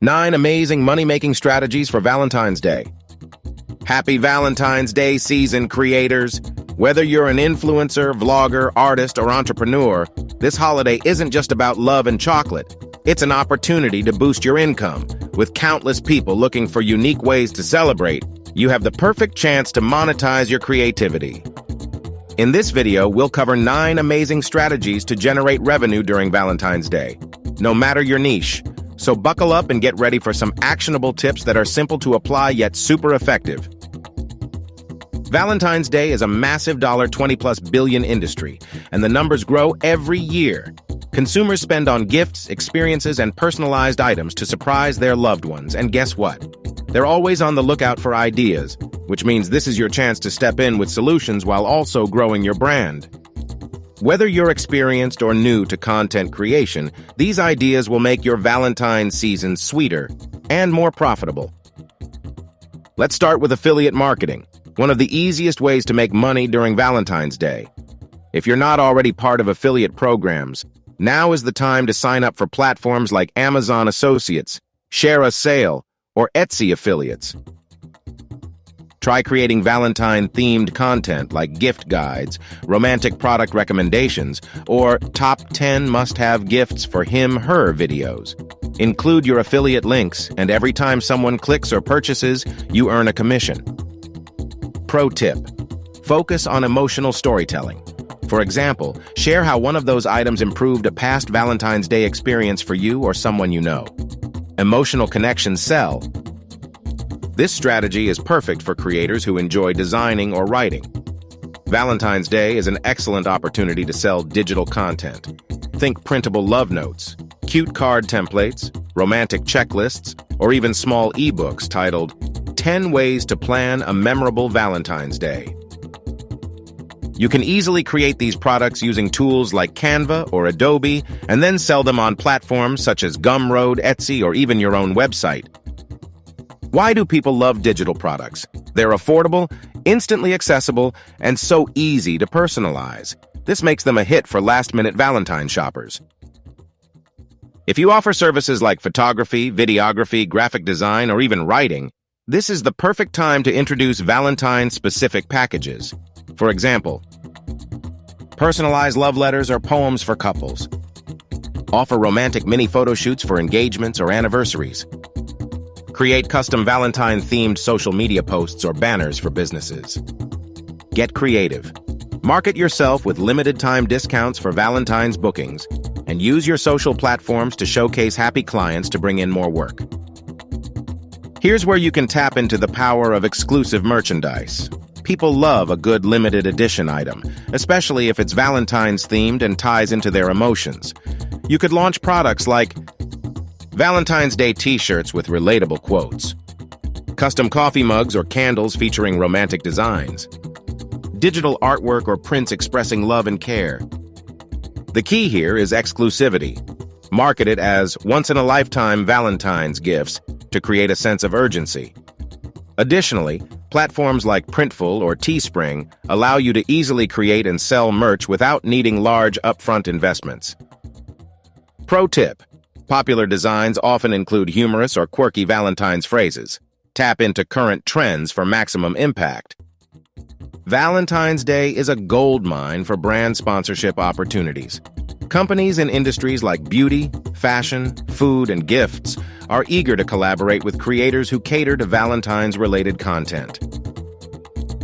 9 amazing money-making strategies for Valentine's Day. Happy Valentine's Day season, creators! Whether you're an influencer, vlogger, artist, or entrepreneur, this holiday isn't just about love and chocolate. It's an opportunity to boost your income. With countless people looking for unique ways to celebrate, you have the perfect chance to monetize your creativity. In this video, we'll cover 9 amazing strategies to generate revenue during Valentine's Day, no matter your niche. So buckle up and get ready for some actionable tips that are simple to apply yet super effective. Valentine's Day is a massive $20+ billion industry, and the numbers grow every year. Consumers spend on gifts, experiences, and personalized items to surprise their loved ones, and guess what? They're always on the lookout for ideas, which means this is your chance to step in with solutions while also growing your brand. Whether you're experienced or new to content creation, these ideas will make your Valentine's season sweeter and more profitable. Let's start with affiliate marketing, one of the easiest ways to make money during Valentine's Day. If you're not already part of affiliate programs, now is the time to sign up for platforms like Amazon Associates, Share a Sale, or Etsy affiliates. Try creating Valentine-themed content like gift guides, romantic product recommendations, or top 10 must-have gifts for him/her videos. Include your affiliate links, and every time someone clicks or purchases, you earn a commission. Pro tip: focus on emotional storytelling. For example, share how one of those items improved a past Valentine's Day experience for you or someone you know. Emotional connections sell. This strategy is perfect for creators who enjoy designing or writing. Valentine's Day is an excellent opportunity to sell digital content. Think printable love notes, cute card templates, romantic checklists, or even small ebooks titled 10 Ways to Plan a Memorable Valentine's Day. You can easily create these products using tools like Canva or Adobe, and then sell them on platforms such as Gumroad, Etsy, or even your own website. Why do people love digital products? They're affordable, instantly accessible, and so easy to personalize. This makes them a hit for last-minute Valentine shoppers. If you offer services like photography, videography, graphic design, or even writing, this is the perfect time to introduce Valentine-specific packages. For example, personalized love letters or poems for couples. Offer romantic mini photo shoots for engagements or anniversaries. Create custom Valentine-themed social media posts or banners for businesses. Get creative. Market yourself with limited-time discounts for Valentine's bookings, and use your social platforms to showcase happy clients to bring in more work. Here's where you can tap into the power of exclusive merchandise. People love a good limited edition item, especially if it's Valentine's themed and ties into their emotions. You could launch products like Valentine's Day t-shirts with relatable quotes, custom coffee mugs or candles featuring romantic designs, digital artwork or prints expressing love and care. The key here is exclusivity. Market it as once-in-a-lifetime Valentine's gifts to create a sense of urgency. Additionally, platforms like Printful or Teespring allow you to easily create and sell merch without needing large upfront investments. Pro tip: popular designs often include humorous or quirky Valentine's phrases. Tap into current trends for maximum impact. Valentine's Day is a goldmine for brand sponsorship opportunities. Companies in industries like beauty, fashion, food, and gifts are eager to collaborate with creators who cater to Valentine's-related content.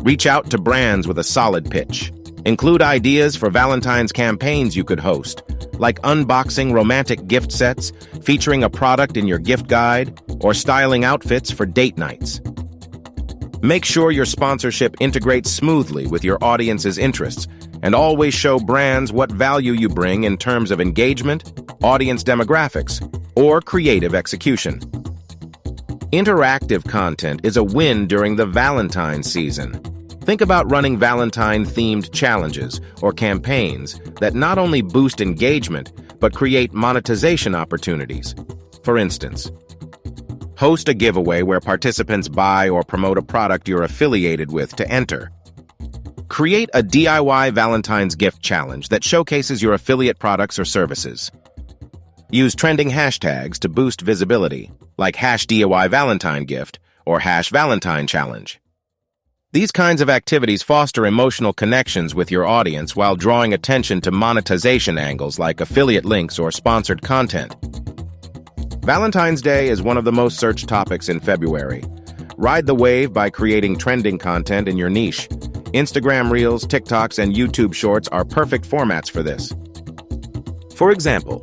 Reach out to brands with a solid pitch. Include ideas for Valentine's campaigns you could host, like unboxing romantic gift sets, featuring a product in your gift guide, or styling outfits for date nights. Make sure your sponsorship integrates smoothly with your audience's interests, and always show brands what value you bring in terms of engagement, audience demographics, or creative execution. Interactive content is a win during the Valentine season. Think about running Valentine-themed challenges or campaigns that not only boost engagement, but create monetization opportunities. For instance, host a giveaway where participants buy or promote a product you're affiliated with to enter. Create a DIY Valentine's gift challenge that showcases your affiliate products or services. Use trending hashtags to boost visibility, like #DIY Valentine gift or #Valentine challenge. These kinds of activities foster emotional connections with your audience while drawing attention to monetization angles like affiliate links or sponsored content. Valentine's Day is one of the most searched topics in February. Ride the wave by creating trending content in your niche. Instagram Reels, TikToks, and YouTube Shorts are perfect formats for this. For example,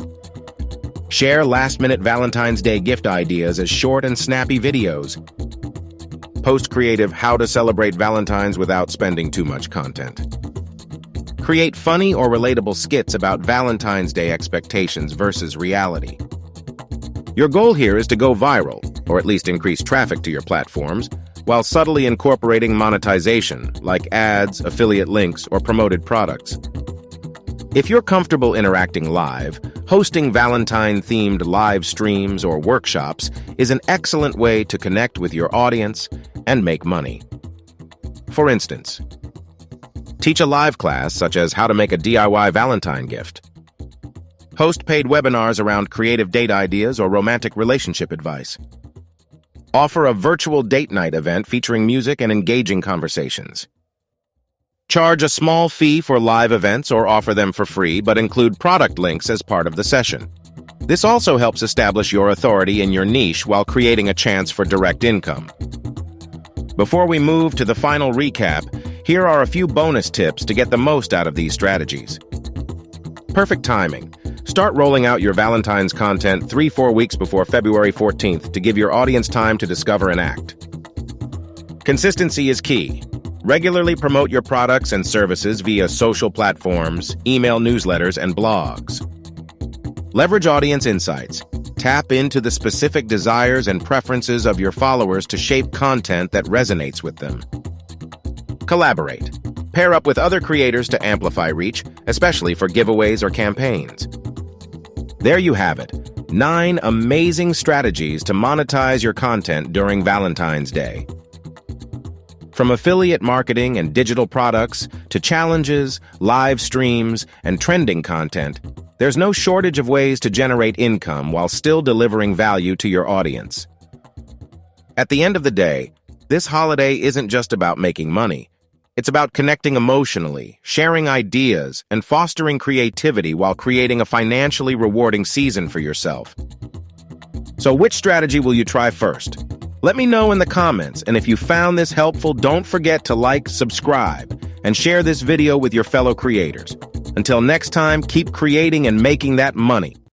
share last-minute Valentine's Day gift ideas as short and snappy videos. Post creative how to celebrate Valentine's without spending too much content. Create funny or relatable skits about Valentine's Day expectations versus reality. Your goal here is to go viral, or at least increase traffic to your platforms, while subtly incorporating monetization, like ads, affiliate links, or promoted products. If you're comfortable interacting live, hosting Valentine-themed live streams or workshops is an excellent way to connect with your audience and make money. For instance, teach a live class such as how to make a DIY Valentine gift. Host paid webinars around creative date ideas or romantic relationship advice. Offer a virtual date night event featuring music and engaging conversations. Charge a small fee for live events or offer them for free, but include product links as part of the session. This also helps establish your authority in your niche while creating a chance for direct income. Before we move to the final recap, here are a few bonus tips to get the most out of these strategies. Perfect timing. Start rolling out your Valentine's content 3-4 weeks before February 14th to give your audience time to discover and act. Consistency is key. Regularly promote your products and services via social platforms, email newsletters, and blogs. Leverage audience insights. Tap into the specific desires and preferences of your followers to shape content that resonates with them. Collaborate. Pair up with other creators to amplify reach, especially for giveaways or campaigns. There you have it, 9 amazing strategies to monetize your content during Valentine's Day. From affiliate marketing and digital products to challenges, live streams, and trending content, there's no shortage of ways to generate income while still delivering value to your audience. At the end of the day, this holiday isn't just about making money. It's about connecting emotionally, sharing ideas, and fostering creativity while creating a financially rewarding season for yourself. So which strategy will you try first? Let me know in the comments, and if you found this helpful, don't forget to like, subscribe, and share this video with your fellow creators. Until next time, keep creating and making that money.